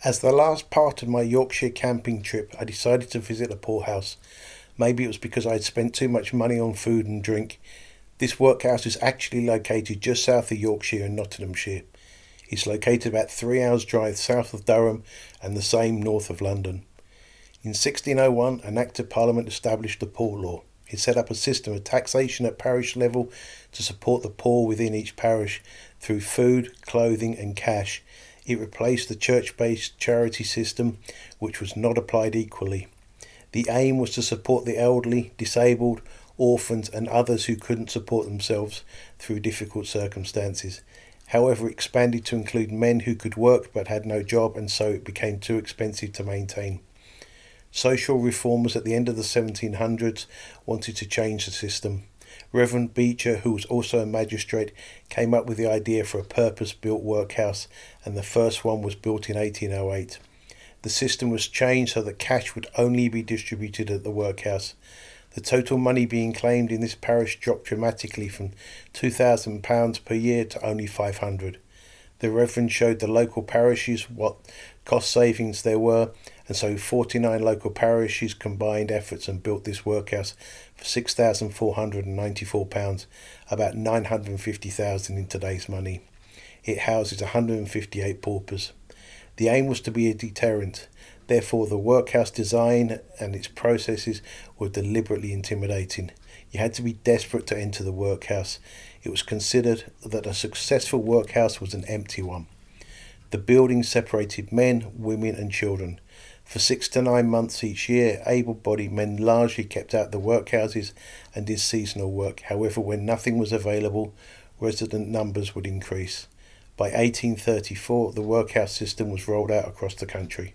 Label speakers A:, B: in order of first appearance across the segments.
A: As the last part of my Yorkshire camping trip, I decided to visit a poorhouse. Maybe it was because I had spent too much money on food and drink. This workhouse is actually located just south of Yorkshire in Nottinghamshire. It's located about 3 hours' drive south of Durham and the same north of London. In 1601, an Act of Parliament established the Poor Law. It set up a system of taxation at parish level to support the poor within each parish through food, clothing and cash. It replaced the church-based charity system, which was not applied equally. The aim was to support the elderly, disabled, orphans and others who couldn't support themselves through difficult circumstances. However, it expanded to include men who could work but had no job, and so it became too expensive to maintain. Social reformers at the end of the 1700s wanted to change the system. Reverend Beecher, who was also a magistrate, came up with the idea for a purpose-built workhouse, and the first one was built in 1808. The system was changed so that cash would only be distributed at the workhouse. The total money being claimed in this parish dropped dramatically from £2,000 per year to only £500. The Reverend showed the local parishes what cost savings there were, and so 49 local parishes combined efforts and built this workhouse for £6,494, about £950,000 in today's money. It houses 158 paupers. The aim was to be a deterrent. Therefore, the workhouse design and its processes were deliberately intimidating. You had to be desperate to enter the workhouse. It was considered that a successful workhouse was an empty one. The building separated men, women and children. For 6 to 9 months each year, able-bodied men largely kept out the workhouses and did seasonal work. However, when nothing was available, resident numbers would increase. By 1834, the workhouse system was rolled out across the country.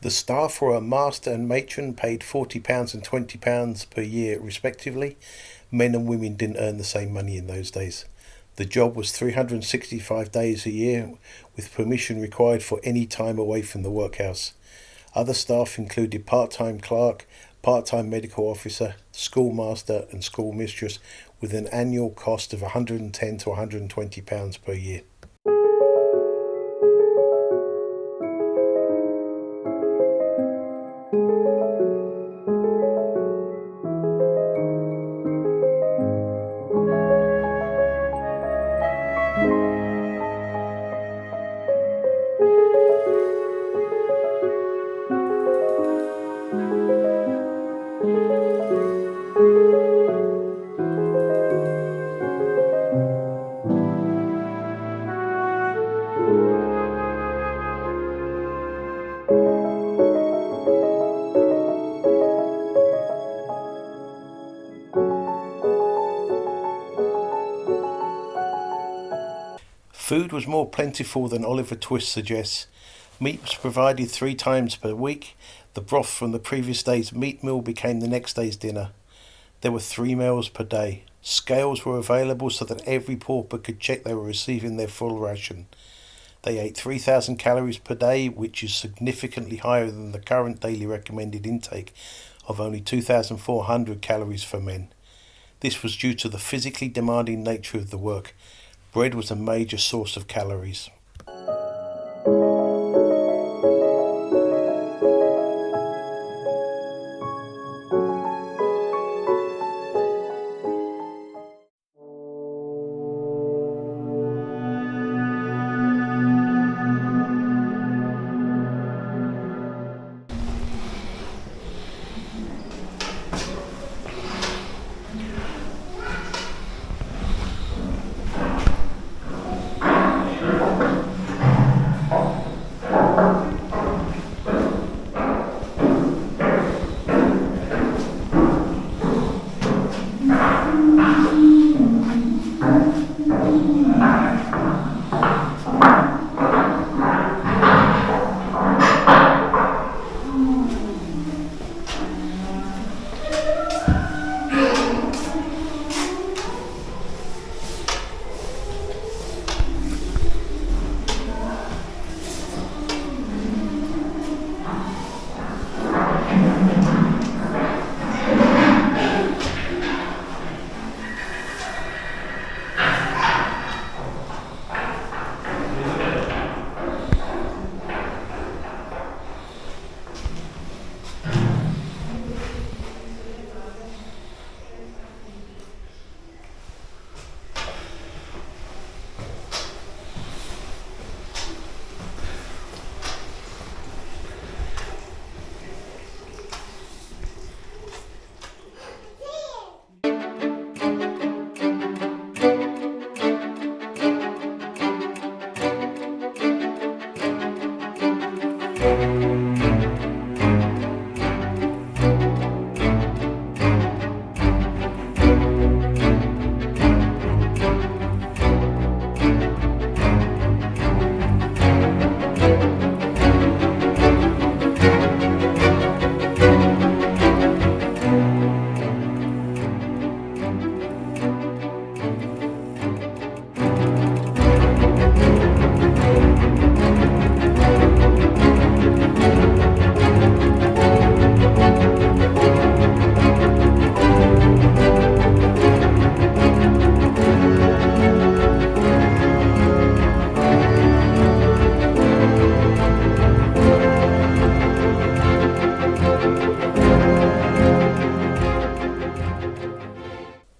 A: The staff were a master and matron, paid £40 and £20 per year respectively. Men and women didn't earn the same money in those days. The job was 365 days a year, with permission required for any time away from the workhouse. Other staff included part-time clerk, part-time medical officer, schoolmaster and schoolmistress, with an annual cost of £110 to £120 per year. Food was more plentiful than Oliver Twist suggests. Meat was provided 3 times per week. The broth from the previous day's meat meal became the next day's dinner. There were 3 meals per day. Scales were available so that every pauper could check they were receiving their full ration. They ate 3,000 calories per day, which is significantly higher than the current daily recommended intake of only 2,400 calories for men. This was due to the physically demanding nature of the work. Bread was a major source of calories.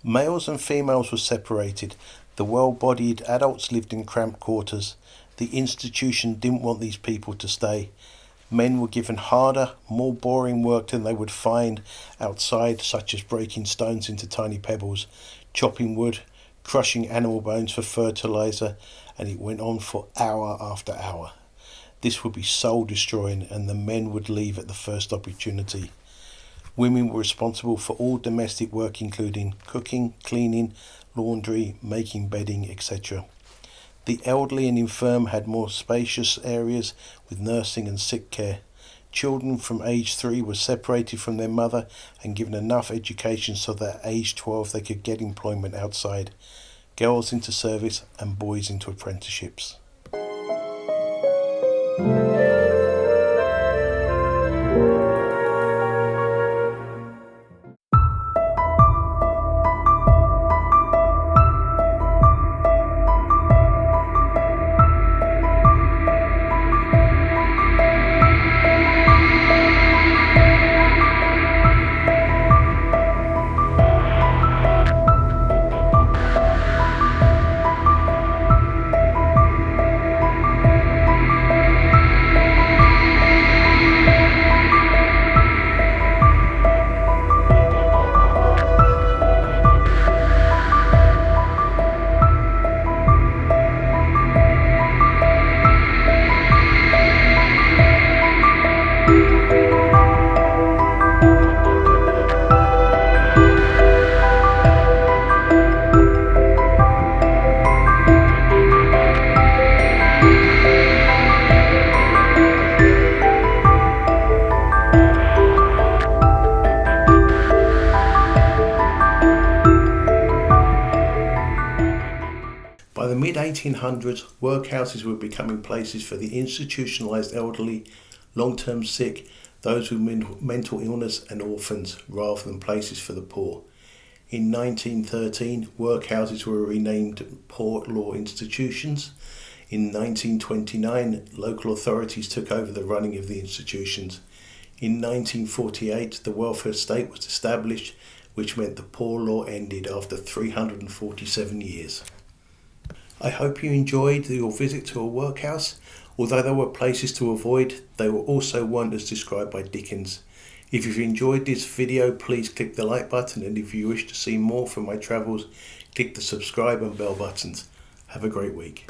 A: Males and females were separated. The well-bodied adults lived in cramped quarters. The institution didn't want these people to stay. Men were given harder, more boring work than they would find outside, such as breaking stones into tiny pebbles, chopping wood, crushing animal bones for fertilizer, and it went on for hour after hour. This would be soul-destroying, and the men would leave at the first opportunity. Women were responsible for all domestic work, including cooking, cleaning, laundry, making bedding, etc. The elderly and infirm had more spacious areas with nursing and sick care. Children from age 3 were separated from their mother and given enough education so that at age 12 they could get employment outside. Girls into service and boys into apprenticeships. By the mid-1800s, workhouses were becoming places for the institutionalised elderly, long-term sick, those with mental illness and orphans, rather than places for the poor. In 1913, workhouses were renamed Poor Law Institutions. In 1929, local authorities took over the running of the institutions. In 1948, the welfare state was established, which meant the poor law ended after 347 years. I hope you enjoyed your visit to a workhouse. Although there were places to avoid, they were also weren't as described by Dickens. If you've enjoyed this video, please click the like button, and if you wish to see more from my travels, click the subscribe and bell buttons. Have a great week.